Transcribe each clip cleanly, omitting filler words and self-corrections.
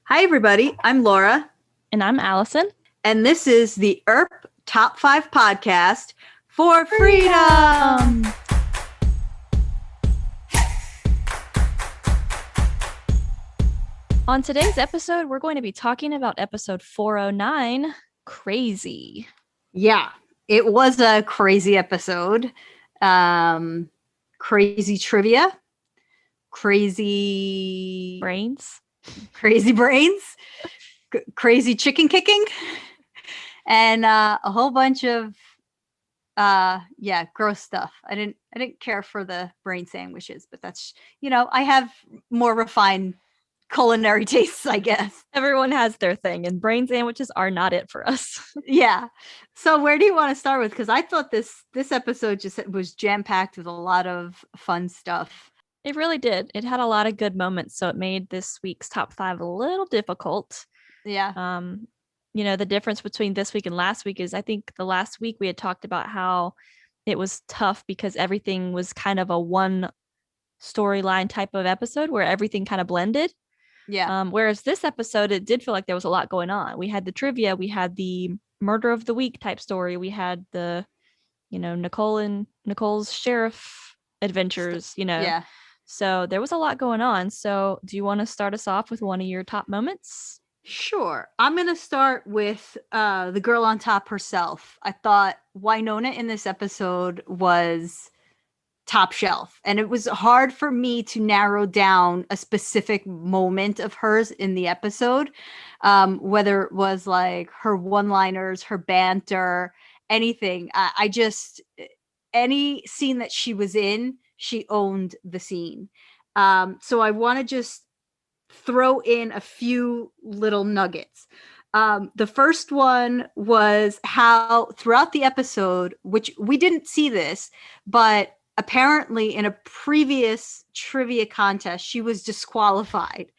Hi, everybody. I'm Laura, And I'm Allison. and this is the Earp Top 5 podcast for freedom. Freedom! On today's episode, we're going to be talking about episode 409, Crazy. Yeah, it was a crazy episode. Crazy trivia, crazy Brains. crazy brains, crazy chicken kicking, and a whole bunch of gross stuff. I didn't care for the brain sandwiches, but that's, I have more refined culinary tastes, I guess. Everyone has their thing, and brain sandwiches are not it for us. Yeah. So where do you want to start with? Because I thought this episode just was jam packed with a lot of fun stuff. It really did. It had a lot of good moments, so it made this week's top 5 a little difficult. Yeah. The difference between this week and last week is I think the last week we had talked about how it was tough because everything was kind of a one storyline type of episode where everything kind of blended. Yeah. Whereas this episode, it did feel like there was a lot going on. We had the trivia, we had the murder of the week type story, we had the, Nicole's sheriff adventures, Yeah. So there was a lot going on. So do you want to start us off with one of your top moments? Sure. I'm going to start with the girl on top herself. I thought Wynonna in this episode was top shelf, and it was hard for me to narrow down a specific moment of hers in the episode, whether it was like her one-liners, her banter, anything. I just, any scene that she was in, she owned the scene. So I want to just throw in a few little nuggets. The first one was how throughout the episode, which we didn't see this, but apparently in a previous trivia contest, she was disqualified.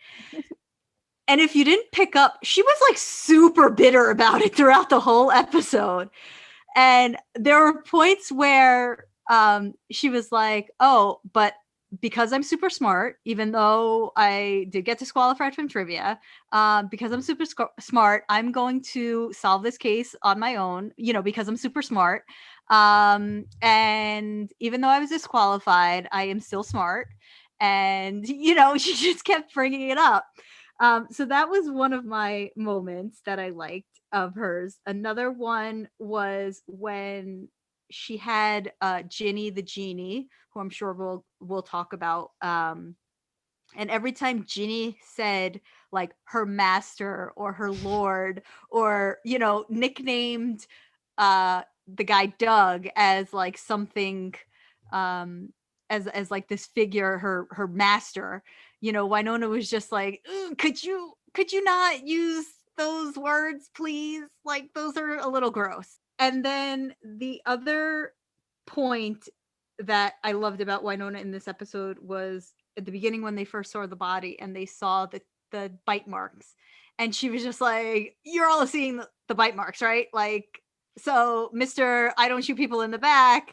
And if you didn't pick up, she was like super bitter about it throughout the whole episode. And there were points where she was like, oh, but because I'm super smart, even though I did get disqualified from trivia, because I'm super smart, I'm going to solve this case on my own, because I'm super smart. And even though I was disqualified, I am still smart. And, she just kept bringing it up. So that was one of my moments that I liked of hers. Another one was when she had Ginny the genie, who I'm sure we'll talk about. And every time Ginny said like her master or her lord, or nicknamed the guy Doug as like something, as like this figure, her master, Wynonna was just like, could you not use those words, please? Like, those are a little gross. And then the other point that I loved about Wynonna in this episode was at the beginning when they first saw the body and they saw the bite marks. And she was just like, you're all seeing the bite marks, right? Like, so Mr. I don't shoot people in the back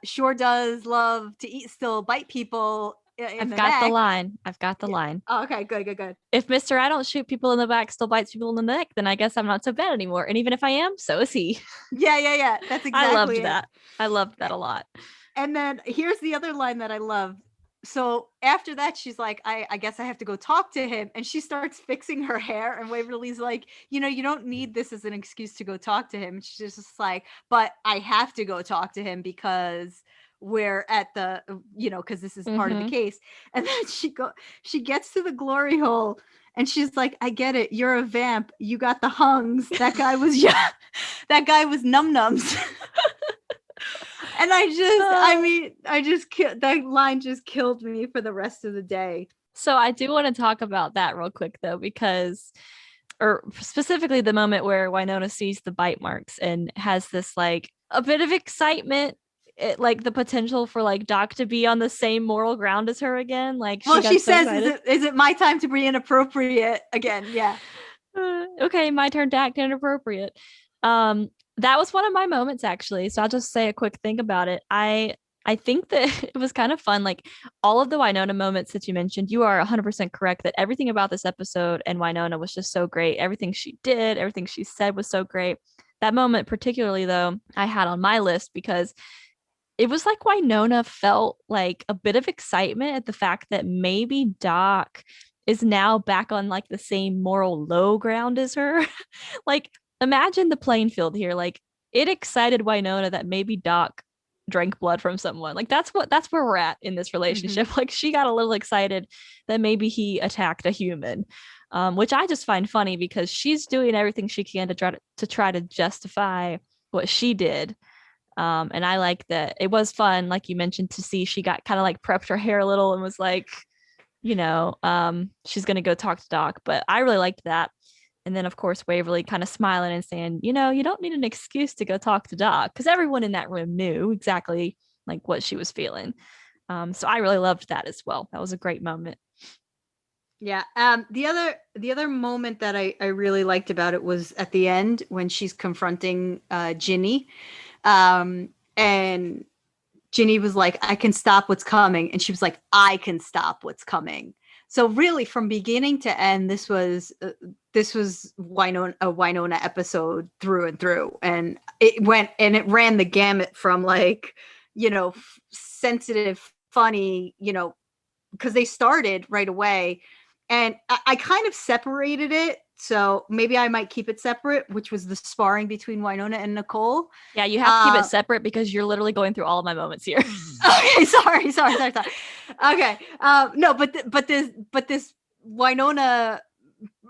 sure does love to still bite people in the neck. I've got the line. Oh, okay, good. If Mr. I don't shoot people in the back still bites people in the neck, then I guess I'm not so bad anymore. And even if I am, so is he. Yeah. That's exactly I loved it. that. I loved that a lot. And then here's the other line that I love. So after that, she's like, I guess I have to go talk to him. And she starts fixing her hair. And Waverly's like, you don't need this as an excuse to go talk to him. And she's just like, but I have to go talk to him because we're at the, because this is part of the case. And then she gets to the glory hole. And she's like, I get it. You're a vamp. You got the hungs. That guy was, that guy was num-nums. And that line just killed me for the rest of the day. So I do want to talk about that real quick though, or specifically the moment where Wynonna sees the bite marks and has this like a bit of excitement, like the potential for like Doc to be on the same moral ground as her again. Like, she says, is it my time to be inappropriate again? Yeah. Okay, my turn to act inappropriate. That was one of my moments actually. So I'll just say a quick thing about it. I I think that it was kind of fun. Like all of the Wynonna moments that you mentioned, you are 100% correct that everything about this episode and Wynonna was just so great. Everything she did, everything she said was so great. That moment, particularly, though, I had on my list because it was like Wynonna felt like a bit of excitement at the fact that maybe Doc is now back on like the same moral low ground as her. Like, imagine the playing field here. Like, it excited Wynonna that maybe Doc drank blood from someone. Like, that's where we're at in this relationship. Like, she got a little excited that maybe he attacked a human. Which I just find funny because she's doing everything she can to try to justify what she did. And I like that it was fun, like you mentioned, to see she got kind of like prepped her hair a little and was like, she's gonna go talk to Doc. But I really liked that. And then of course Waverly kind of smiling and saying, you don't need an excuse to go talk to Doc, because everyone in that room knew exactly like what she was feeling. So I really loved that as well. That was a great moment. Yeah. The other moment that I really liked about it was at the end when she's confronting Ginny. And Ginny was like, I can stop what's coming. And she was like, I can stop what's coming. So really from beginning to end, this was Wynonna, a Wynonna episode through and through. And it ran the gamut from like, sensitive, funny, because they started right away. And I kind of separated it. So maybe I might keep it separate, which was the sparring between Wynonna and Nicole. Yeah, you have to keep it separate because you're literally going through all of my moments here. Okay, sorry. Okay, no, but this Wynonna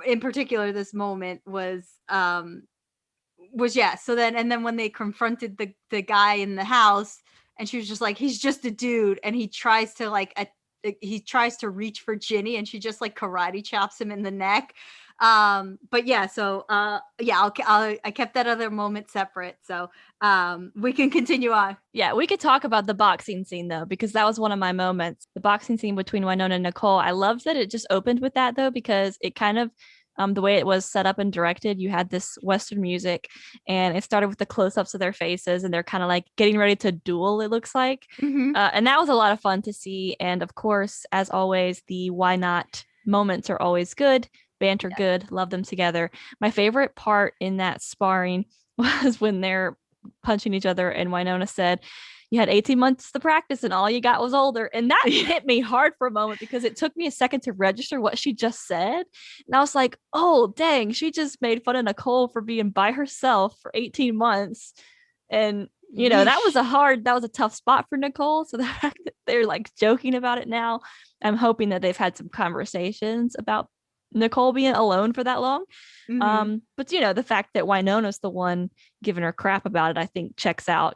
in particular, this moment was yeah. So then when they confronted the guy in the house, and she was just like, he's just a dude, and he tries to reach for Ginny, and she just like karate chops him in the neck. But yeah, so yeah, I kept that other moment separate, so we can continue on. Yeah, we could talk about the boxing scene though, because that was one of my moments. The boxing scene between Wynonna and Nicole. I love that it just opened with that though, because it kind of the way it was set up and directed, you had this Western music and it started with the close ups of their faces and they're kind of like getting ready to duel, it looks like. And that was a lot of fun to see. And of course, as always, the why not moments are always good. Banter good. Love them together. My favorite part in that sparring was when they're punching each other and Wynonna said, you had 18 months to practice and all you got was older. And that hit me hard for a moment because it took me a second to register what she just said. And I was like, oh, dang, she just made fun of Nicole for being by herself for 18 months. And, that was a tough spot for Nicole. So the fact that they're like joking about it now, I'm hoping that they've had some conversations about Nicole being alone for that long. But the fact that Wynonna's the one giving her crap about it, I think checks out.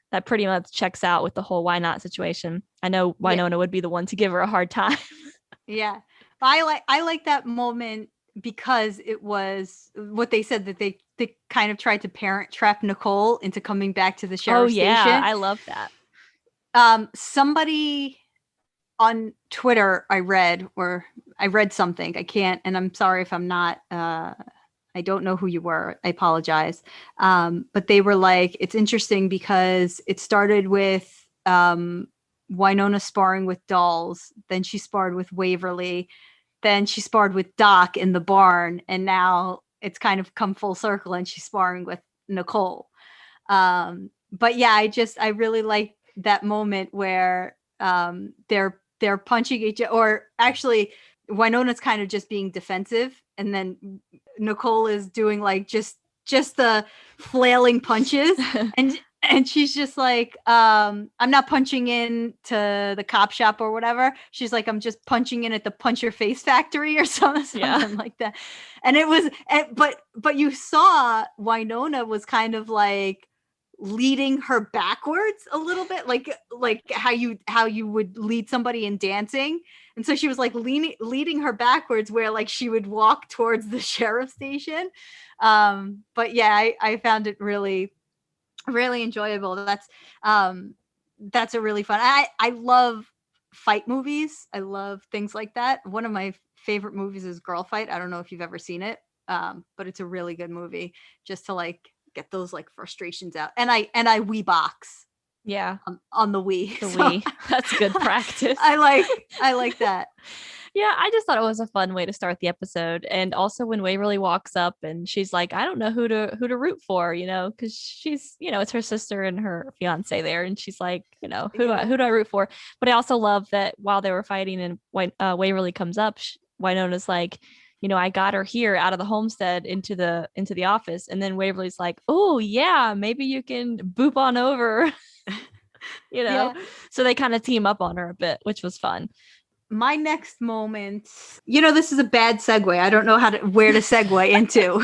That pretty much checks out with the whole why not situation. I know Wynonna would be the one to give her a hard time. Yeah. I like that moment because it was what they said, that they kind of tried to parent trap Nicole into coming back to the sheriff's station. I love that. Somebody on Twitter I read something. I can't, and I'm sorry if I'm not I don't know who you were. I apologize. But they were like, it's interesting because it started with Wynonna sparring with dolls. Then she sparred with Waverly. Then she sparred with Doc in the barn. And now it's kind of come full circle and she's sparring with Nicole. But yeah, I really like that moment where they're punching each other, or actually Wynonna's kind of just being defensive, and then Nicole is doing like just the flailing punches, and she's just like, I'm not punching in to the cop shop or whatever. She's like, I'm just punching in at the punch your face factory or something like that. And it was, but you saw Wynonna was kind of like leading her backwards a little bit, like how you would lead somebody in dancing. And so she was like leading her backwards, where like she would walk towards the sheriff's station. But yeah, I found it really, really enjoyable. That's a really fun. I love fight movies. I love things like that. One of my favorite movies is Girl Fight. I don't know if you've ever seen it, but it's a really good movie just to like get those like frustrations out. And I Wii box. Yeah. on the Wii. The So Wii. That's good practice. I like that. Yeah, I just thought it was a fun way to start the episode. And also when Waverly walks up and she's like, I don't know who to root for, because she's, it's her sister and her fiance there. And she's like, who do I root for? But I also love that while they were fighting and Waverly comes up, Wynona's like, I got her here out of the homestead into the office. And then Waverly's like, oh yeah, maybe you can boop on over, Yeah. So they kind of team up on her a bit, which was fun. My next moment, this is a bad segue. I don't know where to segue into.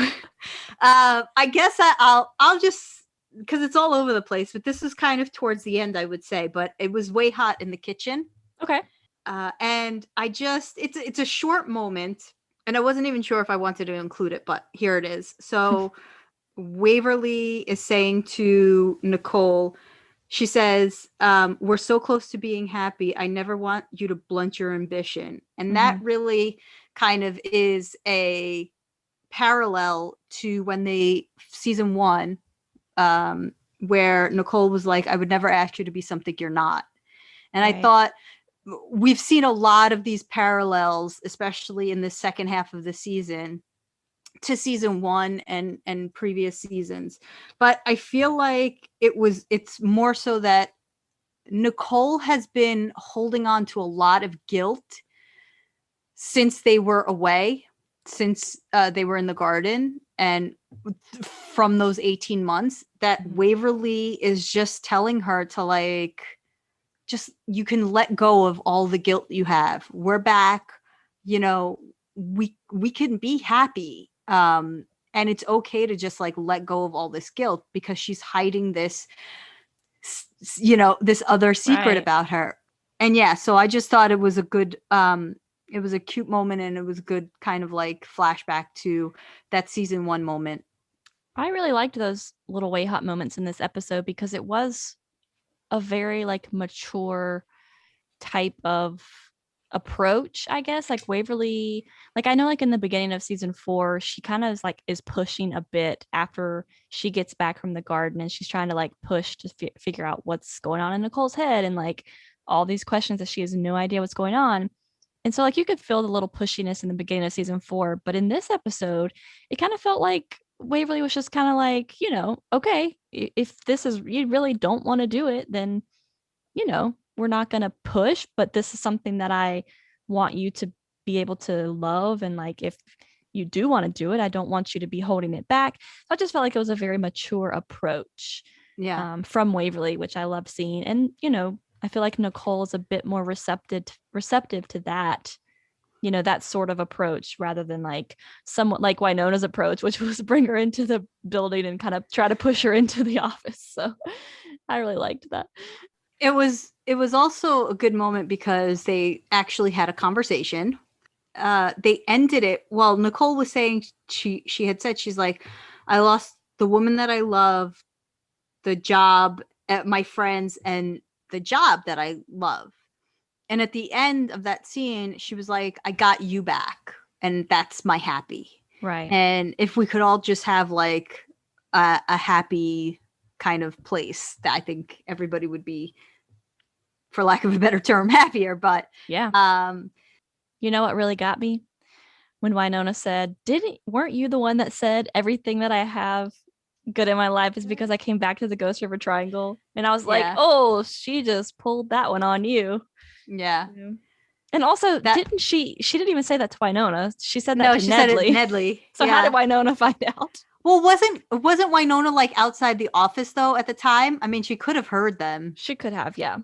I guess I'll just, because it's all over the place, but this is kind of towards the end, I would say, but it was way hot in the kitchen. Okay. And it's a short moment, and I wasn't even sure if I wanted to include it, but here it is. So Waverly is saying to Nicole, she says, we're so close to being happy. I never want you to blunt your ambition. And that really kind of is a parallel to when season 1, where Nicole was like, I would never ask you to be something you're not. And right. I thought we've seen a lot of these parallels, especially in the second half of the season, to season 1 and previous seasons. But I feel like it's more so that Nicole has been holding on to a lot of guilt since they were away, since they were in the garden, and from those 18 months, that Waverly is just telling her to you can let go of all the guilt you have. We're back, we can be happy. And it's okay to just let go of all this guilt, because she's hiding this, this other secret about her. And yeah, so I just thought it was a good, it was a cute moment, and it was good kind of flashback to that season 1 moment. I really liked those little way hot moments in this episode, because it was a very mature type of approach, I guess. Waverly, I know in the beginning of season 4, she kind of is pushing a bit after she gets back from the garden, and she's trying to push to figure out what's going on in Nicole's head, and all these questions that she has no idea what's going on. And so you could feel the little pushiness in the beginning of season 4, but in this episode it kind of felt like Waverly was just kind of okay, if this is, you really don't want to do it, then we're not going to push, but this is something that I want you to be able to love. And if you do want to do it, I don't want you to be holding it back. So I just felt like it was a very mature approach from Waverly, which I love seeing. And, I feel like Nicole is a bit more receptive to that, that sort of approach, rather than somewhat like Wynona's approach, which was bring her into the building and kind of try to push her into the office. So I really liked that. It was also a good moment because they actually had a conversation. They ended it. Well, Nicole was saying she had said, she's like, I lost the woman that I love, the job, my friends, and the job that I love. And at the end of that scene, she was like, I got you back, and that's my happy. Right. And if we could all just have a happy kind of place, that I think everybody would be, for lack of a better term, happier. But yeah, you know what really got me? When Wynonna said, weren't you the one that said everything that I have good in my life is because I came back to the Ghost River Triangle? And I was like, oh, she just pulled that one on you. Yeah. And also, didn't she didn't even say that to Wynonna. She said that to she Nedley. Said it Nedley. So how did Wynonna find out? Well, wasn't Wynonna outside the office though at the time? I mean, she could have heard them. She could have, yeah.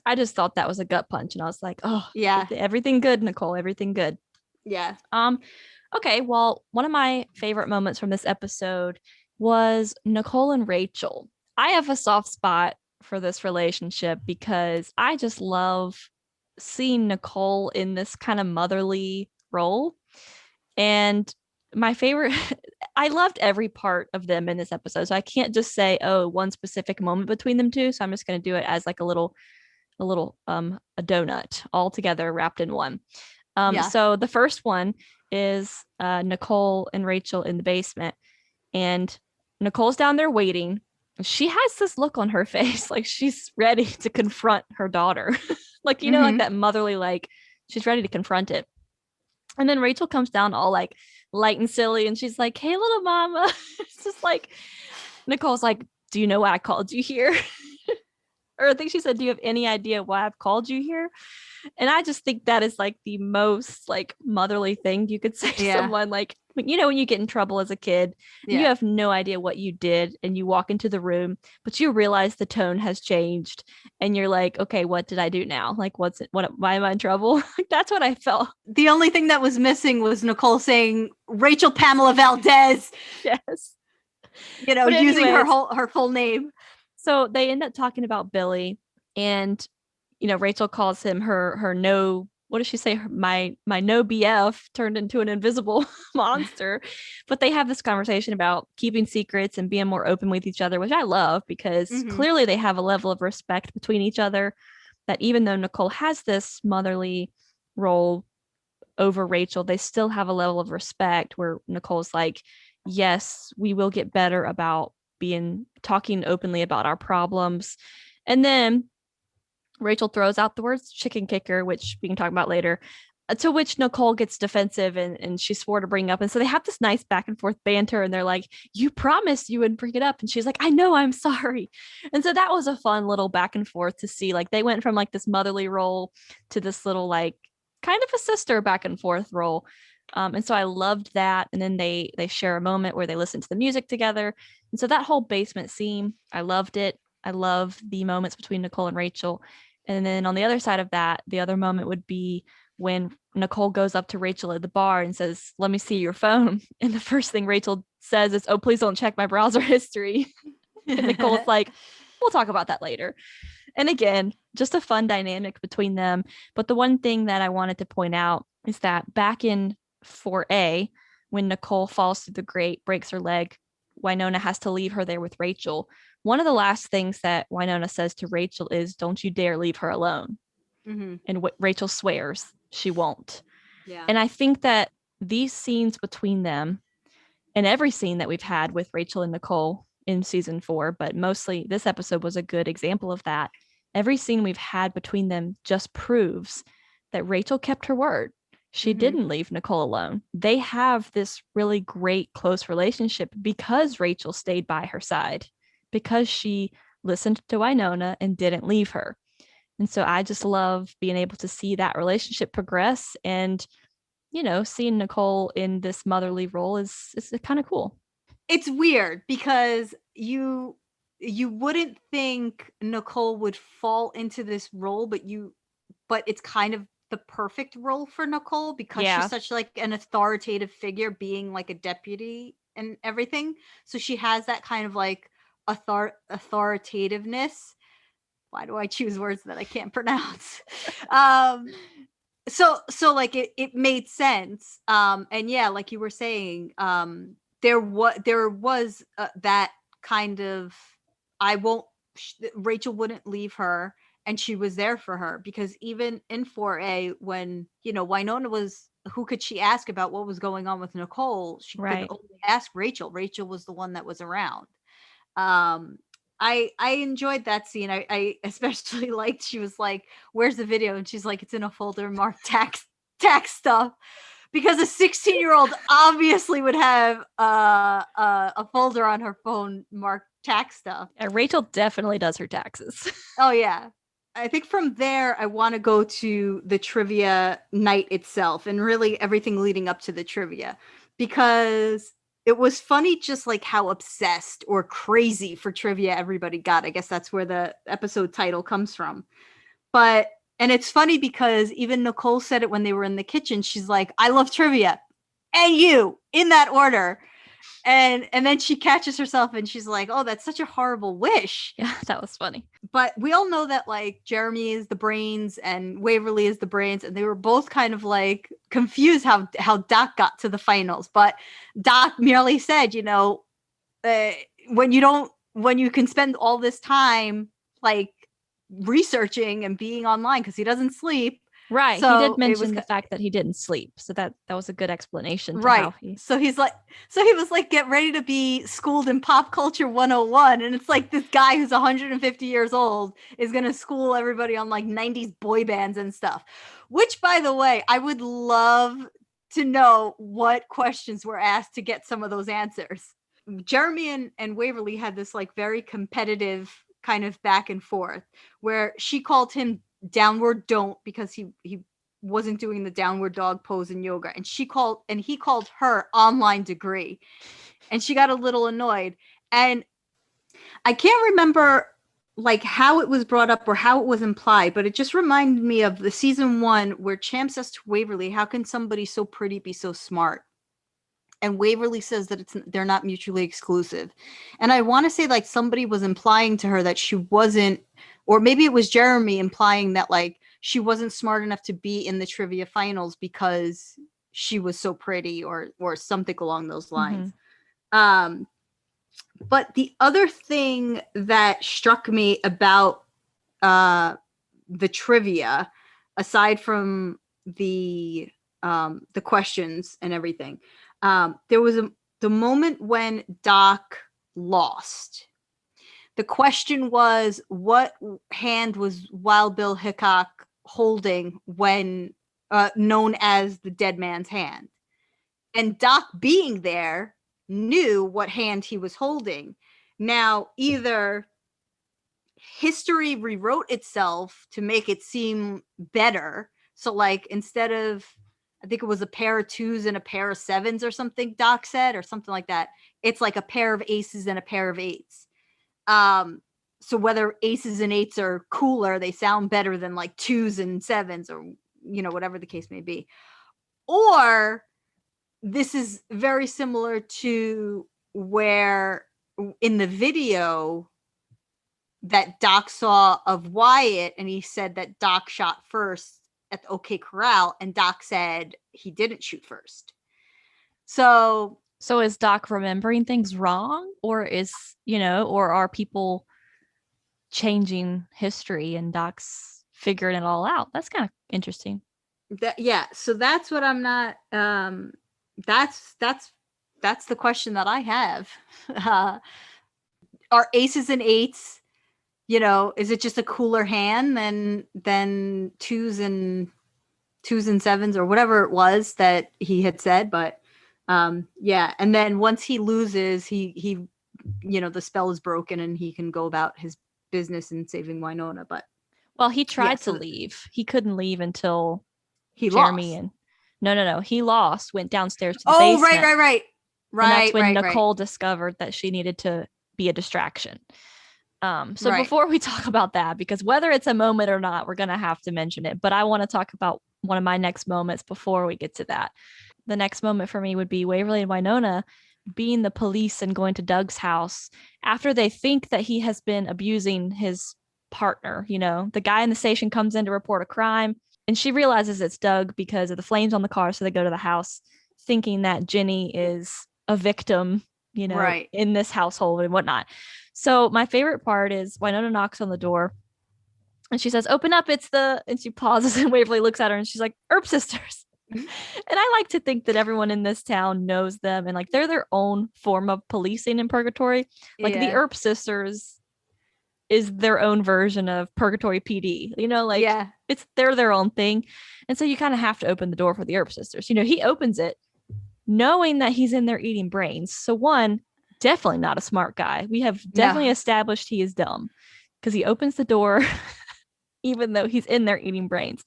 I just thought that was a gut punch, and I was like, oh, yeah, everything good, Nicole, everything good. Yeah. Okay, well, one of my favorite moments from this episode was Nicole and Rachel. I have a soft spot for this relationship because I just love seeing Nicole in this kind of motherly role. And my favorite, I loved every part of them in this episode. So I can't just say, oh, one specific moment between them two. So I'm just going to do it as a little a donut all together wrapped in one. So the first one is Nicole and Rachel in the basement, and Nicole's down there waiting, she has this look on her face like she's ready to confront her daughter. Like, you know, like Mm-hmm. that motherly, like she's ready to confront it. And then Rachel comes down all like light and silly, and she's like, "Hey, little mama." It's just like Nicole's like, "Do you know why I called you here?" Or I think she said, "Do you have any idea why I've called you here?" And I just think that is like the most like motherly thing you could say to Yeah. someone. Like, you know, when you get in trouble as a kid and you Yeah. have no idea what you did, and you walk into the room, but you realize the tone has changed, and you're like, okay, what did I do now? Like, what's it? What? Why am I in trouble? Like, that's what I felt. The only thing that was missing was Nicole saying Rachel Pamela Valdez, Yes. But using anyways, her full name. so they end up talking about Billy, and Rachel calls him her no, what does she say? My no BF turned into an invisible monster. But they have this conversation about keeping secrets and being more open with each other, which I love because Mm-hmm. clearly they have a level of respect between each other, that even though Nicole has this motherly role over Rachel, they still have a level of respect where Nicole's like, yes, we will get better about being talking openly about our problems. And then Rachel throws out the words chicken kicker, which we can talk about later, to which Nicole gets defensive, and she swore to bring up. And so they have this nice back and forth banter, and they're like, "You promised you wouldn't bring it up." And she's like, "I know, I'm sorry." And so that was a fun little back and forth to see. Like, they went from like this motherly role to this little, like, kind of a sister back and forth role. And so I loved that. And then they share a moment where they listen to the music together. And so that whole basement scene, I loved it. I love the moments between Nicole and Rachel. And then on the other side of that, the other moment would be when Nicole goes up to Rachel at the bar and says, "Let me see your phone." And the first thing Rachel says is, "Oh, please don't check my browser history." And Nicole's like, "We'll talk about that later." And again, just a fun dynamic between them. But the one thing that I wanted to point out is that back in 4A, when Nicole falls through the grate, breaks her leg, Wynonna has to leave her there with Rachel. One of the last things that Wynonna says to Rachel is, "Don't you dare leave her alone." Mm-hmm. And Rachel swears she won't. Yeah. And I think that these scenes between them, and every scene that we've had with Rachel and Nicole in season 4, but mostly this episode was a good example of that. Every scene we've had between them just proves that Rachel kept her word. She Mm-hmm. didn't leave Nicole alone. They have this really great close relationship because Rachel stayed by her side, because she listened to Wynonna and didn't leave her. And so I just love being able to see that relationship progress, and seeing Nicole in this motherly role is kind of cool. It's weird because you wouldn't think Nicole would fall into this role, but it's kind of the perfect role for Nicole because she's Yeah, such like an authoritative figure, being like a deputy and everything. So she has that kind of like authoritativeness. Why do I choose words that I can't pronounce? um so like it made sense. And yeah, like you were saying, there was that kind of, I won't Rachel wouldn't leave her, and she was there for her, because even in 4A, when Wynonna was, who could she ask about what was going on with Nicole? She could right. only ask Rachel was the one that was around. um I enjoyed that scene. I especially liked, she was like, "Where's the video?" And she's like, "It's in a folder marked tax stuff," because a 16-year-old obviously would have a folder on her phone marked tax stuff. Rachel definitely does her taxes. Oh yeah. I think from there I want to go to the trivia night itself, and really everything leading up to the trivia, because it was funny just like how obsessed or crazy for trivia everybody got. I guess that's where the episode title comes from. But and it's funny because even Nicole said it when they were in the kitchen. She's like, "I love trivia." And you, in that order. And then she catches herself and she's like, "Oh, that's such a horrible wish." Yeah, that was funny. But we all know that like Jeremy is the brains and Waverly is the brains, and they were both kind of like confused how Doc got to the finals. But Doc merely said, uh, when you can spend all this time like researching and being online because he doesn't sleep, Right. He did So it was mention the fact that he didn't sleep. So that was a good explanation to right. how he. So he was like, get ready to be schooled in pop culture 101. And it's like this guy who's 150 years old is going to school everybody on like 90s boy bands and stuff. Which, by the way, I would love to know what questions were asked to get some of those answers. Jeremy and Waverly had this like very competitive kind of back and forth where she called him downward don't because he wasn't doing the downward dog pose in yoga, and he called her online degree, and she got a little annoyed. And I can't remember like how it was brought up or how it was implied, but it just reminded me of the season 1 where Champ says to Waverly, how can somebody so pretty be so smart? And Waverly says that they're not mutually exclusive. And I want to say like somebody was implying to her that she wasn't, or maybe it was Jeremy implying that like she wasn't smart enough to be in the trivia finals because she was so pretty or something along those lines. But the other thing that struck me about the trivia, aside from the questions and everything, there was the moment when Doc lost. The question was, what hand was Wild Bill Hickok holding when known as the dead man's hand? And Doc, being there, knew what hand he was holding. Now, either history rewrote itself to make it seem better. So, like, instead of, I think it was a pair of 2s and a pair of 7s or something, Doc said, or something like that. It's like a pair of aces and a pair of 8s. So whether aces and 8s are cooler, they sound better than like 2s and 7s, or, you know, whatever the case may be. Or this is very similar to where in the video that Doc saw of Wyatt, and he said that Doc shot first at the OK Corral, and Doc said he didn't shoot first. So is Doc remembering things wrong, or or are people changing history and Doc's figuring it all out? That's kind of interesting. So that's what I'm not. That's the question that I have. Are aces and 8s? Is it just a cooler hand than 2s and 7s or whatever it was that he had said? But yeah, and then once he loses, he the spell is broken and he can go about his business in saving Wynonna. But he tried to leave. He couldn't leave until Jeremy lost. No, he lost, went downstairs to the basement. Right. And that's when Nicole discovered that she needed to be a distraction. Before we talk about that, because whether it's a moment or not, we're going to have to mention it. But I want to talk about one of my next moments before we get to that. The next moment for me would be Waverly and Wynonna being the police and going to Doug's house after they think that he has been abusing his partner. The guy in the station comes in to report a crime, and she realizes it's Doug because of the flames on the car. So they go to the house thinking that Jenny is a victim, in this household and whatnot. So my favorite part is Wynonna knocks on the door and she says, "Open up, and she pauses and Waverly looks at her and she's like, Earp sisters." And I like to think that everyone in this town knows them and like they're their own form of policing in Purgatory. Like the Earp sisters is their own version of Purgatory PD, they're their own thing. And so you kind of have to open the door for the Earp sisters. He opens it knowing that he's in there eating brains. So one, definitely not a smart guy. We have definitely established he is dumb because he opens the door even though he's in there eating brains.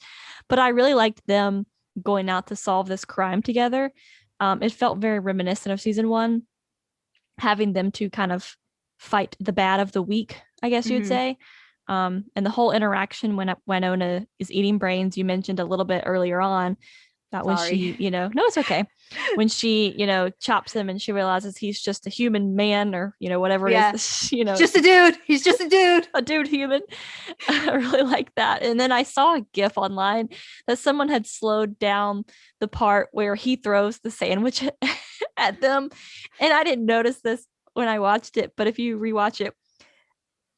But I really liked them going out to solve this crime together. It felt very reminiscent of season 1, having them to kind of fight the bad of the week, I guess you would say. And the whole interaction when Wynonna is eating brains, you mentioned a little bit earlier on, that when she, no, it's okay. When she, chops him and she realizes he's just a human man or, whatever it is, just a dude. He's just a dude. A dude human. I really like that. And then I saw a GIF online that someone had slowed down the part where he throws the sandwich at them. And I didn't notice this when I watched it, but if you rewatch it,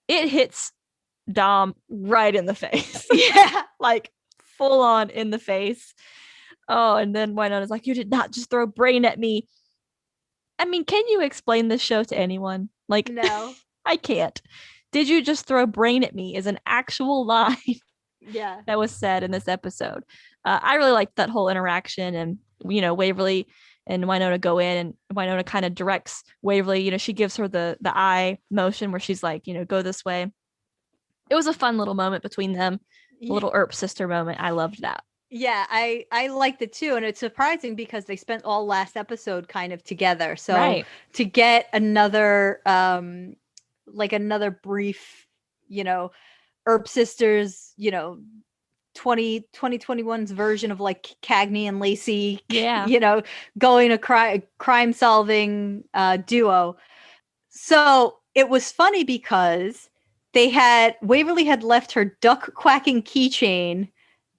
it hits Dom right in the face. Yeah. Like full on in the face. Oh, and then Wynona's like, you did not just throw brain at me. I mean, can you explain this show to anyone? Like, No. I can't. Did you just throw brain at me is an actual line Yeah. that was said in this episode. I really liked that whole interaction, and Waverly and Wynonna go in, and Wynonna kind of directs Waverly. She gives her the eye motion where she's like, go this way. It was a fun little moment between them, a little Earp sister moment. I loved that. Yeah, I liked it too, and it's surprising because they spent all last episode kind of together. So Right. to get another like another brief, Earp sisters, 2021's version of like Cagney and Lacey, Yeah. going a crime solving duo. So it was funny because Waverly had left her duck quacking keychain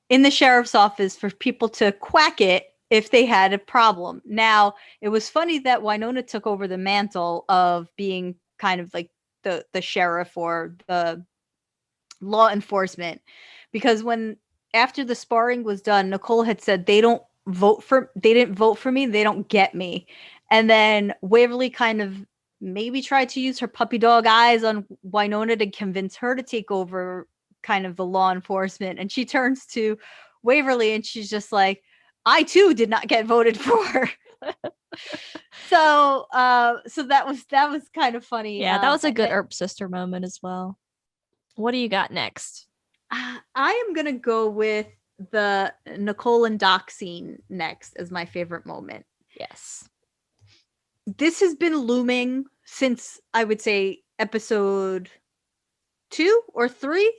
in the sheriff's office for people to quack it if they had a problem. Now, it was funny that Wynonna took over the mantle of being kind of like the sheriff or the law enforcement, because after the sparring was done, Nicole had said they didn't vote for me, they don't get me. And then Waverly kind of maybe tried to use her puppy dog eyes on Wynonna to convince her to take over kind of the law enforcement, and she turns to Waverly and she's just like, I too did not get voted for. So that was kind of funny. Yeah, that was a good Earp sister moment as well. What do you got next? I am gonna go with the Nicole and Doc scene next as my favorite moment. Yes. This has been looming since, I would say, episode 2 or 3,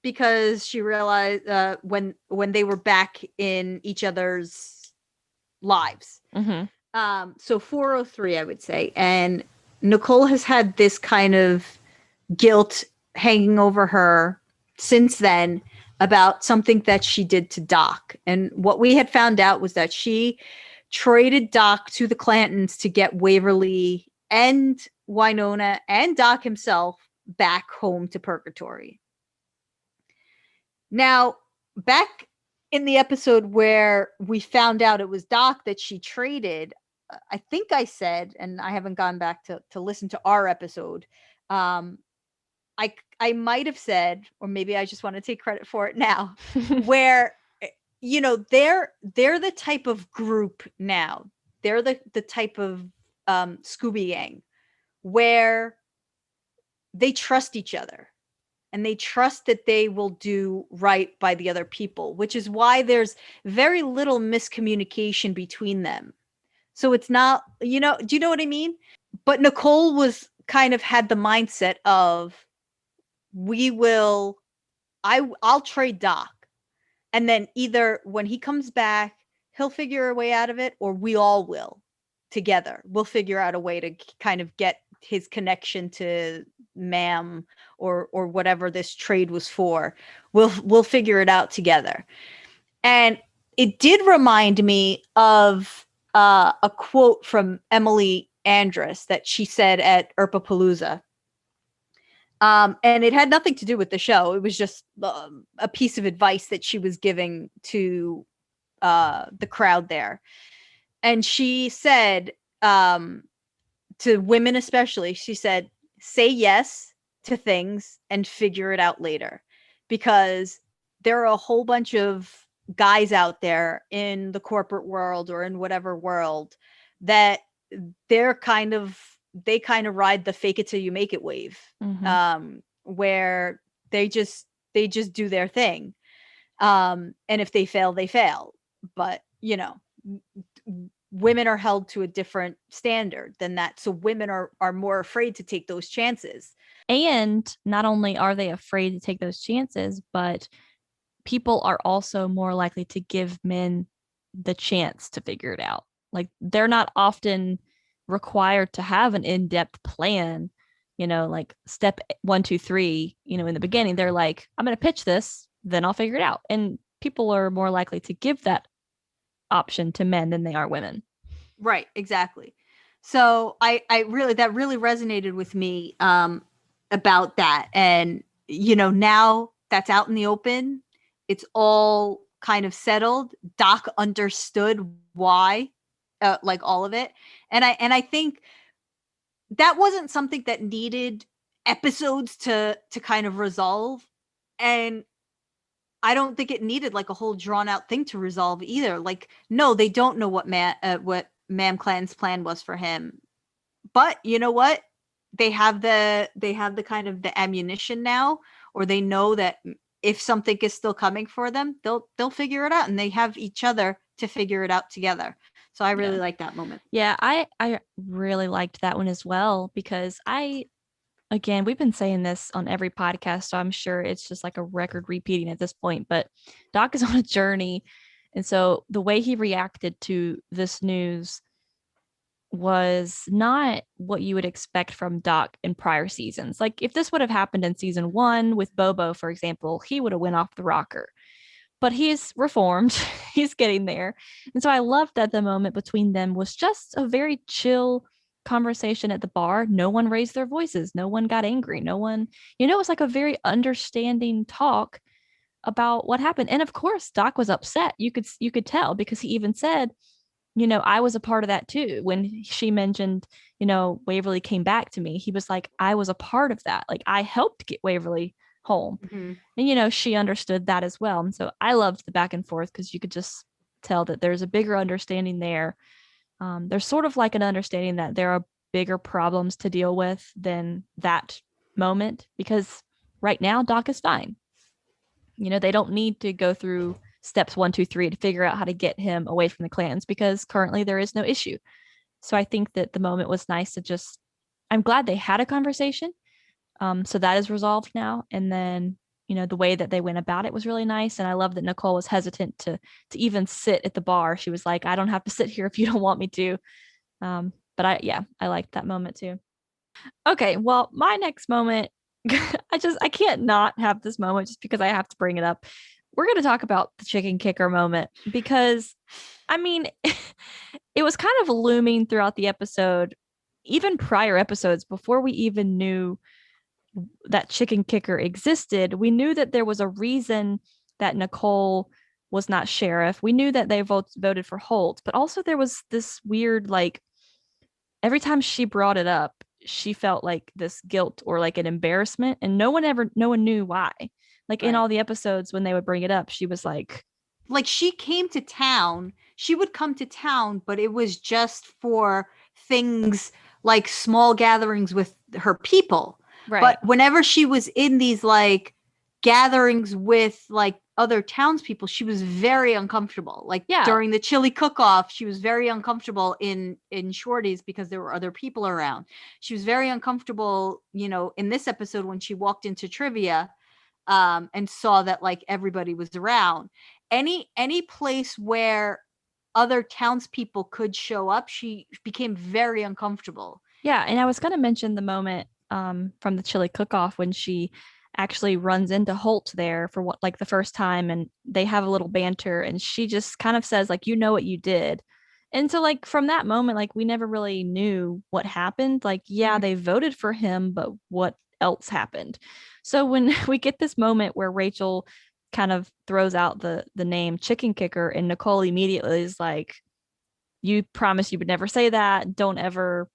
because she realized when they were back in each other's lives. So 403, I would say. And Nicole has had this kind of guilt hanging over her since then about something that she did to Doc. And what we had found out was that she traded Doc to the Clantons to get Waverly and Wynonna and Doc himself back home to Purgatory. Now, back in the episode where we found out it was Doc that she traded, I think I said, and I haven't gone back to listen to our episode, I might have said, or maybe I just want to take credit for it now, where they're the type of group now. They're the type of Scooby Gang where they trust each other and they trust that they will do right by the other people, which is why there's very little miscommunication between them. So it's not, do you know what I mean? But Nicole was kind of had the mindset of, I'll trade Doc. And then either when he comes back, he'll figure a way out of it, or we all will together. We'll figure out a way to kind of get his connection to Ma'am or whatever this trade was for. We'll figure it out together. And it did remind me of a quote from Emily Andress that she said at Earpapalooza. And it had nothing to do with the show. It was just a piece of advice that she was giving to the crowd there. And she said, to women especially, she said, say yes to things and figure it out later. Because there are a whole bunch of guys out there in the corporate world or in whatever world that they kind of ride the fake it till you make it wave, where they just do their thing. And if they fail, they fail. But, women are held to a different standard than that. So women are more afraid to take those chances. And not only are they afraid to take those chances, but people are also more likely to give men the chance to figure it out. Like, they're not often required to have an in-depth plan, like step 1, 2, 3, in the beginning. They're like, I'm going to pitch this, then I'll figure it out. And people are more likely to give that option to men than they are women. Right, exactly. So I really, that really resonated with me about that. And, now that's out in the open, it's all kind of settled, Doc understood why, like all of it. And I think that wasn't something that needed episodes to kind of resolve. And I don't think it needed like a whole drawn out thing to resolve either. Like, no, they don't know what Mam Clan's plan was for him. But you know what? They have the kind of the ammunition now, or they know that if something is still coming for them, they'll figure it out, and they have each other to figure it out together. So I really like that moment. Yeah, I really liked that one as well, because again, we've been saying this on every podcast, so I'm sure it's just like a record repeating at this point, but Doc is on a journey. And so the way he reacted to this news was not what you would expect from Doc in prior seasons. Like if this would have happened in season 1 with Bobo, for example, he would have went off the rocker. But he's reformed. He's getting there. And so I loved that the moment between them was just a very chill conversation at the bar. No one raised their voices. No one got angry. No one, it was like a very understanding talk about what happened. And of course, Doc was upset. You could tell, because he even said, I was a part of that too. When she mentioned, Waverly came back to me, he was like, I was a part of that. Like I helped get Waverly home. Mm-hmm. And, she understood that as well. And so I loved the back and forth, because you could just tell that there's a bigger understanding there. There's sort of like an understanding that there are bigger problems to deal with than that moment, because right now Doc is fine. They don't need to go through steps 1, 2, 3 to figure out how to get him away from the clans, because currently there is no issue. So I think that the moment was nice I'm glad they had a conversation. So that is resolved now. And then, the way that they went about it was really nice. And I love that Nicole was hesitant to even sit at the bar. She was like, I don't have to sit here if you don't want me to. But I liked that moment too. Okay, well, my next moment, I can't not have this moment just because I have to bring it up. We're going to talk about the chicken kicker moment, because I mean, it was kind of looming throughout the episode, even prior episodes, before we even knew that chicken kicker existed. We knew that there was a reason that Nicole was not sheriff. We knew that they voted for Holt, but also there was this weird, like, every time she brought it up, she felt like this guilt or like an embarrassment, and no one knew why. Like in all the episodes when they would bring it up, she was like she came to town. She would come to town, but it was just for things like small gatherings with her people. Right. But whenever she was in these like gatherings with like other townspeople, she was very uncomfortable. Like during the chili cook-off, she was very uncomfortable in Shorty's because there were other people around. She was very uncomfortable, in this episode when she walked into trivia and saw that like everybody was around. Any place where other townspeople could show up, she became very uncomfortable. Yeah, and I was going to mention the moment from the chili cook-off when she actually runs into Holt there for the first time, and they have a little banter, and she just kind of says like, what you did. And so like from that moment, like we never really knew what happened. Like, they voted for him, but what else happened? So when we get this moment where Rachel kind of throws out the name chicken kicker, and Nicole immediately is like, you promised you would never say that. Don't ever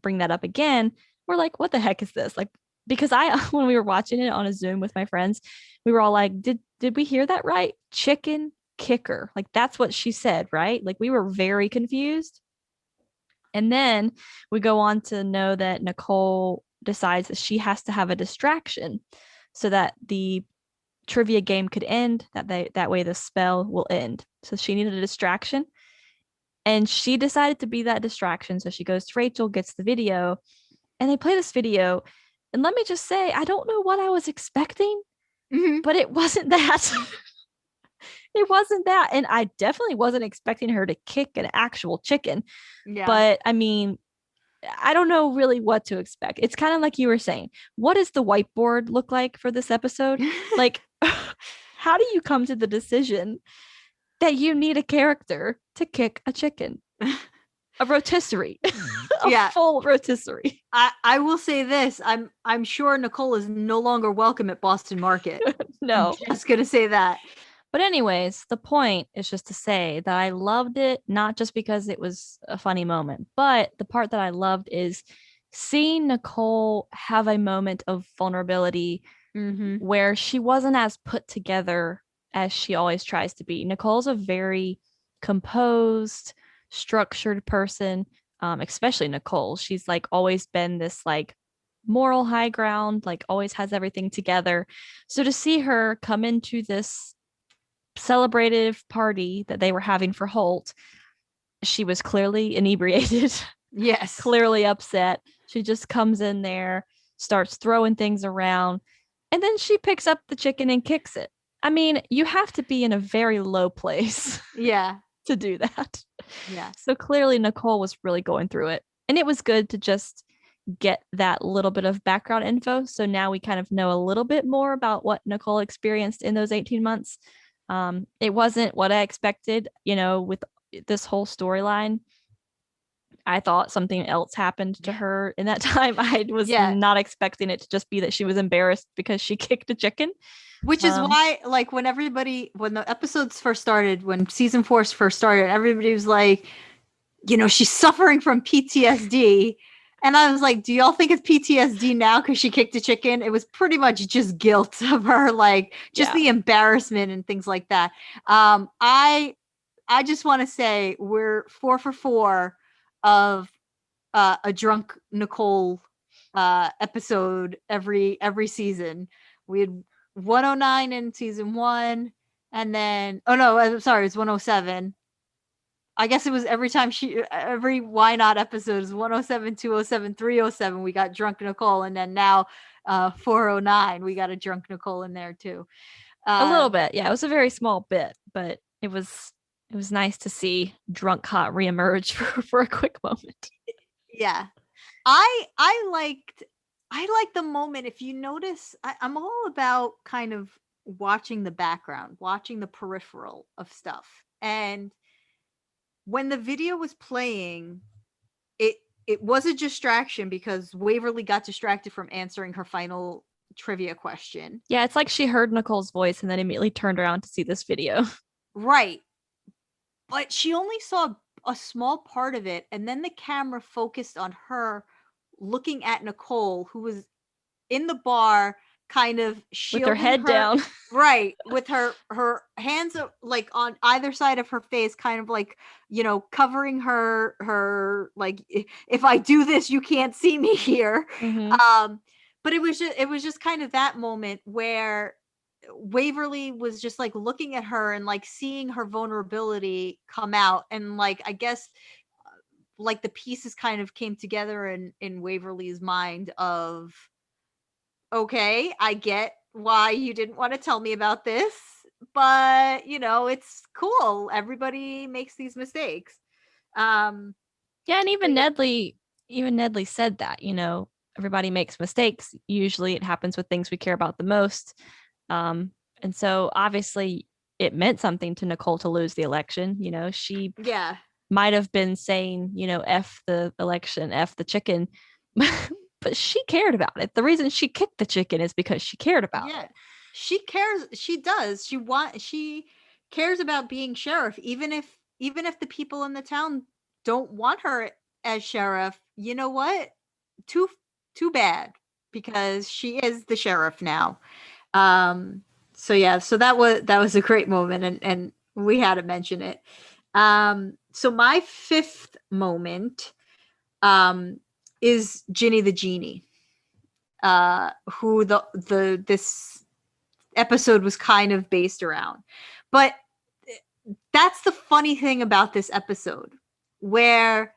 bring that up again. We're like, what the heck is this? Like, because when we were watching it on a Zoom with my friends, we were all like, did we hear that right? Chicken kicker. Like, that's what she said, right? Like, we were very confused. And then we go on to know that Nicole decides that she has to have a distraction so that the trivia game could end, that way the spell will end. So she needed a distraction, and she decided to be that distraction. So she goes to Rachel, gets the video, and they play this video. And let me just say, I don't know what I was expecting, but it wasn't that. It wasn't that. And I definitely wasn't expecting her to kick an actual chicken. Yeah. But I mean, I don't know really what to expect. It's kind of like you were saying, what does the whiteboard look like for this episode? Like, how do you come to the decision that you need a character to kick a chicken? A rotisserie. A full rotisserie. I will say this. I'm sure Nicole is no longer welcome at Boston Market. No. I'm just gonna say that. But anyways, the point is just to say that I loved it, not just because it was a funny moment, but the part that I loved is seeing Nicole have a moment of vulnerability Mm-hmm. where she wasn't as put together as she always tries to be. Nicole's a very composed, structured person, especially Nicole. She's like always been this like moral high ground, like always has everything together. So to see her come into this celebrative party that they were having for Holt, she was clearly inebriated, Yes. clearly upset. She just comes in there, starts throwing things around, and then she picks up the chicken and kicks it. I mean, you have to be in a very low place Yeah. to do that. Yeah. So clearly, Nicole was really going through it. And it was good to just get that little bit of background info. So now we kind of know a little bit more about what Nicole experienced in those 18 months. It wasn't what I expected, with this whole storyline. I thought something else happened to her in that time. I was Yeah. not expecting it to just be that she was embarrassed because she kicked a chicken. Which is why, like, when the episodes first started, when season 4 first started, everybody was like, she's suffering from PTSD. And I was like, do y'all think it's PTSD now because she kicked a chicken? It was pretty much just guilt of her, like, just the embarrassment and things like that. I just want to say we're 4 for 4 of a drunk Nicole episode every season. We had 109 in season 1, and then I'm sorry, it's 107. I guess it was every Why Not episode is 107, 207, 307. We got drunk Nicole, and then now 409 we got a drunk Nicole in there too. A little bit, yeah. It was a very small bit, but it was nice to see drunk hot reemerge for a quick moment. Yeah. I liked the moment. If you notice, I'm all about kind of watching the background, watching the peripheral of stuff. And when the video was playing, it it was a distraction because Waverly got distracted from answering her final trivia question. Yeah, it's like she heard Nicole's voice and then immediately turned around to see this video. Right. But she only saw a small part of it, and then the camera focused on her looking at Nicole, who was in the bar, kind of With her shielding head down. right, with her hands like on either side of her face, kind of like, covering her like, if I do this you can't see me here. Mm-hmm. But it was just kind of that moment where Waverly was just like looking at her and like seeing her vulnerability come out, and like, I guess, like, the pieces kind of came together in Waverly's mind of, okay, I get why you didn't want to tell me about this, but it's cool. Everybody makes these mistakes. Um, Yeah, and but even Nedley said that, everybody makes mistakes. Usually it happens with things we care about the most. And so obviously it meant something to Nicole to lose the election. She yeah, might have been saying, F the election, F the chicken, but she cared about it. The reason she kicked the chicken is because she cared about yeah, it. she cares. She does. She cares about being sheriff, even if the people in the town don't want her as sheriff. You know what? Too bad, because she is the sheriff now. Um, so yeah, so that was a great moment, and we had to mention it. So my fifth moment um is Ginny the Genie, who the this episode was kind of based around. But that's the funny thing about this episode, where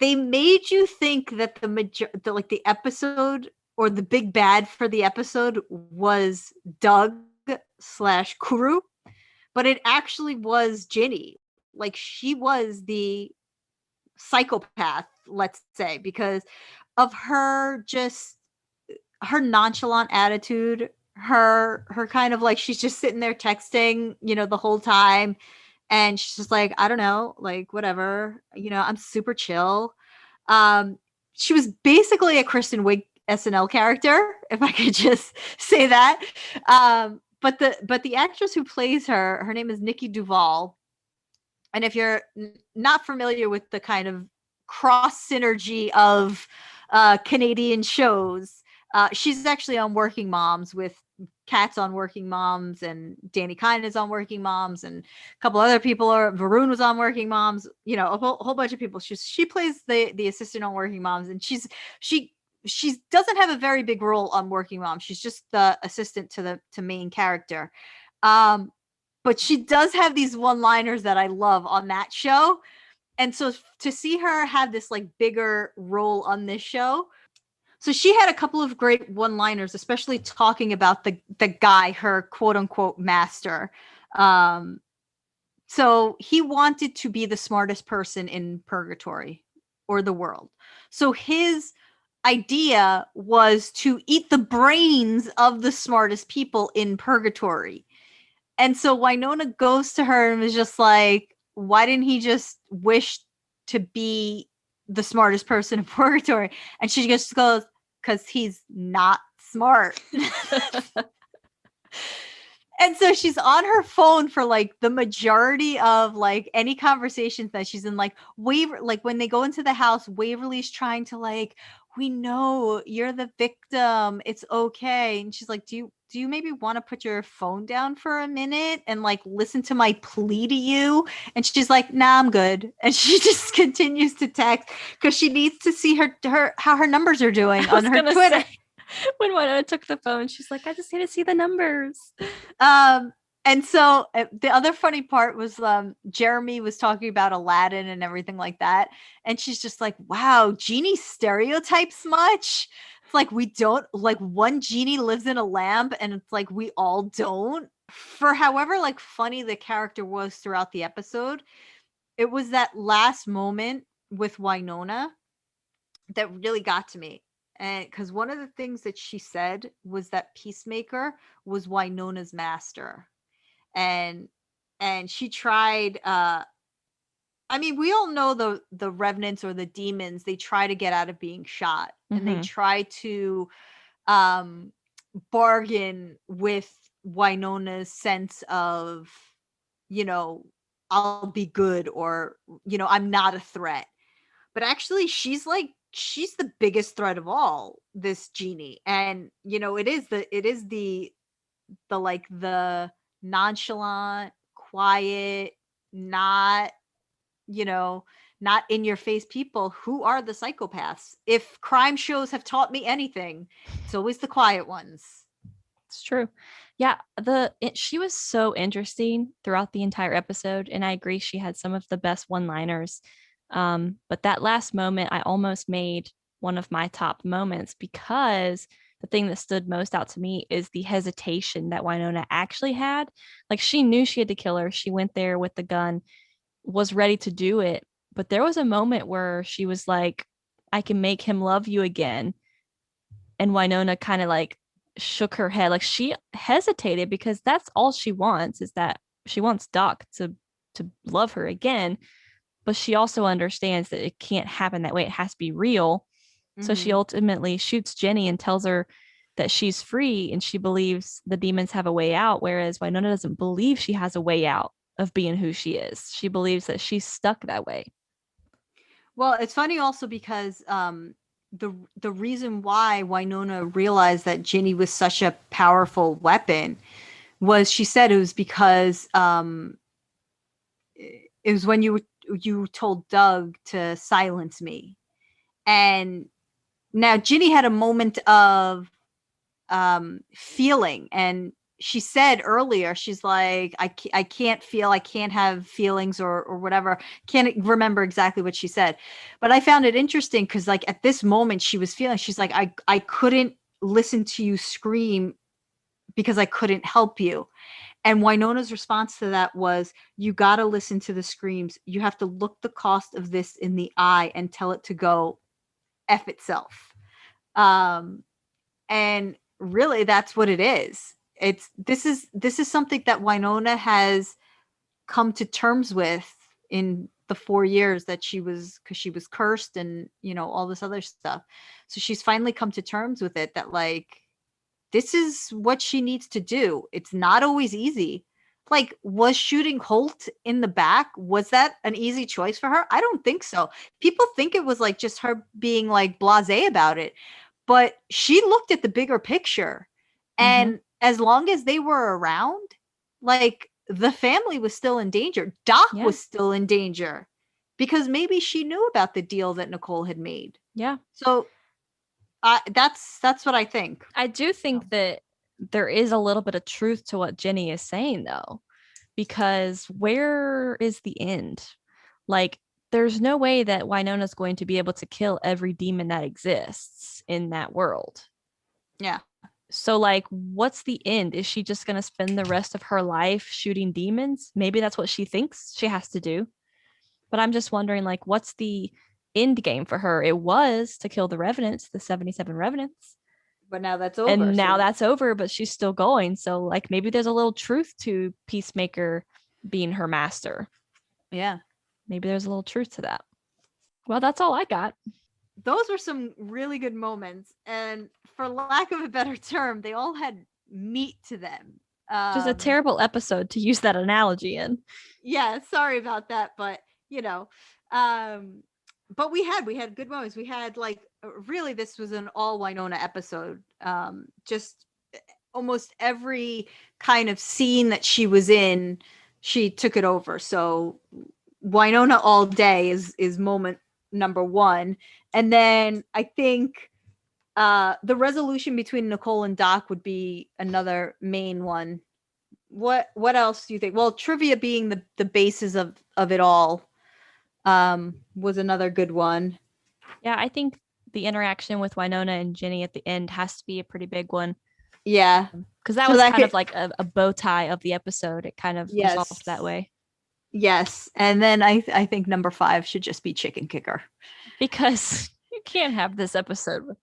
they made you think that the episode, or the big bad for the episode, was Doug slash Kuru, but it actually was Ginny. Like, she was the psychopath, let's say, because of her nonchalant attitude, her kind of like, she's just sitting there texting, the whole time, and she's just like, I don't know, like, whatever, I'm super chill. Um, she was basically a Kristen Wiig SNL character, if I could just say that. but the actress who plays her name is Nikki Duvall. And if you're not familiar with the kind of cross synergy of Canadian shows, she's actually on Working Moms with Kat's on Working Moms, and Danny Kind is on Working Moms, and a couple other people are. Varun was on Working Moms. You know, a whole bunch of people. She plays the assistant on Working Moms, and she doesn't have a very big role on Working Moms. She's just the assistant to main character. Um, but she does have these one-liners that I love on that show. And so to see her have this like bigger role on this show. So she had a couple of great one-liners, especially talking about the guy, her quote unquote master. So he wanted to be the smartest person in purgatory or the world. So his idea was to eat the brains of the smartest people in purgatory. And so Wynonna goes to her and was just like, why didn't he just wish to be the smartest person in purgatory? And she just goes, because he's not smart. And so she's on her phone for like the majority of like any conversations that she's in. Like like when they go into the house, Waverly's trying to like, we know you're the victim. It's okay. And she's like, do you maybe want to put your phone down for a minute and like listen to my plea to you? And she's like, nah, I'm good. And she just continues to text because she needs to see her how her numbers are doing on her Twitter. When Wynonna took the phone, she's like, I just need to see the numbers. And so the other funny part was Jeremy was talking about Aladdin and everything like that. And she's just like, wow, genie stereotypes much? It's like we don't, like one genie lives in a lamp and it's like we all don't. For however like funny the character was throughout the episode, it was that last moment with Wynonna that really got to me. And because one of the things that she said was that Peacemaker was Wynonna's master. And she tried I mean, we all know the revenants or the demons, they try to get out of being shot. And they try to bargain with Wynonna's sense of, you know, I'll be good, or, you know, I'm not a threat. But actually she's the biggest threat of all, this genie. And you know, it is the like the nonchalant, quiet, not, you know, not in your face people who are the psychopaths. If crime shows have taught me anything, it's always the quiet ones. It's true. Yeah, she was so interesting throughout the entire episode, and I agree she had some of the best one-liners. But that last moment, I almost made one of my top moments, because the thing that stood most out to me is the hesitation that Wynonna actually had. Like, she knew she had to kill her. She went there with the gun, was ready to do it. But there was a moment where she was like, I can make him love you again. And Wynonna kind of like shook her head. Like, she hesitated because that's all she wants, is that she wants Doc to love her again. But she also understands that it can't happen that way. It has to be real. So she ultimately shoots Jenny and tells her that she's free, and she believes the demons have a way out, whereas Wynonna doesn't believe she has a way out of being who she is. She believes that she's stuck that way. Well, it's funny also because the reason why Wynonna realized that Ginny was such a powerful weapon was, she said it was because it was when you told Doug to silence me. And now Ginny had a moment of feeling, and she said earlier, she's like, I can't feel, I can't have feelings, or whatever. Can't remember exactly what she said, but I found it interesting because like at this moment she was feeling, she's like, I couldn't listen to you scream because I couldn't help you. And Wynonna's response to that was, you got to listen to the screams. You have to look the cost of this in the eye and tell it to go F itself. And really that's what it is. This is something that Wynonna has come to terms with in the 4 years that because she was cursed and, you know, all this other stuff. So she's finally come to terms with it, that like this is what she needs to do. It's not always easy. Like, was shooting Holt in the back, was that an easy choice for her? I don't think so. People think it was like just her being like blasé about it, but she looked at the bigger picture. And as long as they were around, like, the family was still in danger. Doc Yeah. was still in danger because maybe she knew about the deal that Nicole had made. Yeah. So that's what I think. I do think that there is a little bit of truth to what Jenny is saying, though, because where is the end? Like, there's no way that Wynonna's going to be able to kill every demon that exists in that world. Yeah. So, like, what's the end? Is she just going to spend the rest of her life shooting demons? Maybe that's what she thinks she has to do. But I'm just wondering, like, what's the end game for her? It was to kill the revenants, the 77 revenants. But now that's over. And now that's over, but she's still going. So, like, maybe there's a little truth to Peacemaker being her master. Yeah. Maybe there's a little truth to that. Well, that's all I got. Those were some really good moments. And for lack of a better term, they all had meat to them. Just a terrible episode to use that analogy in. Yeah, sorry about that. But, you know, but we had good moments. We had, like, really, this was an all Wynonna episode. Just almost every kind of scene that she was in, she took it over. So Wynonna all day is moment number one. And then I think the resolution between Nicole and Doc would be another main one. What else do you think? Well, trivia being the basis of it all was another good one. Yeah, I think the interaction with Wynonna and Jenny at the end has to be a pretty big one. Yeah. Because that was kind of like a bow tie of the episode. It kind of resolved that way. Yes. And then I think number 5 should just be Chicken Kicker. Because you can't have this episode with.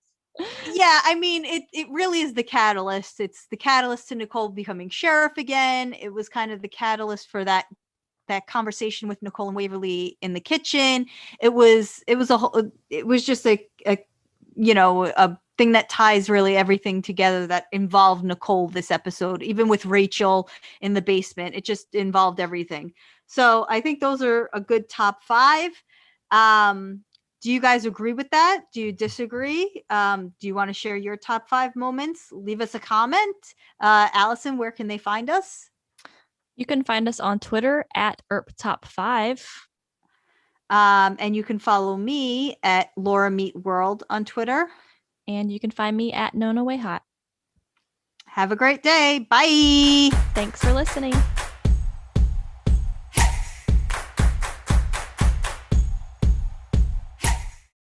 Yeah, I mean, it really is the catalyst. It's the catalyst to Nicole becoming sheriff again. It was kind of the catalyst for that conversation with Nicole and Waverly in the kitchen. It was just a you know, a thing that ties really everything together that involved Nicole this episode. Even with Rachel in the basement, it just involved everything. So I think those are a good top 5. Do you guys agree with that? Do you disagree? Do you want to share your top 5 moments? Leave us a comment. Allison, where can they find us? You can find us on Twitter at ErpTop5. And you can follow me at Laura Meet World on Twitter. And you can find me at Nona Way Hot. Have a great day. Bye. Thanks for listening.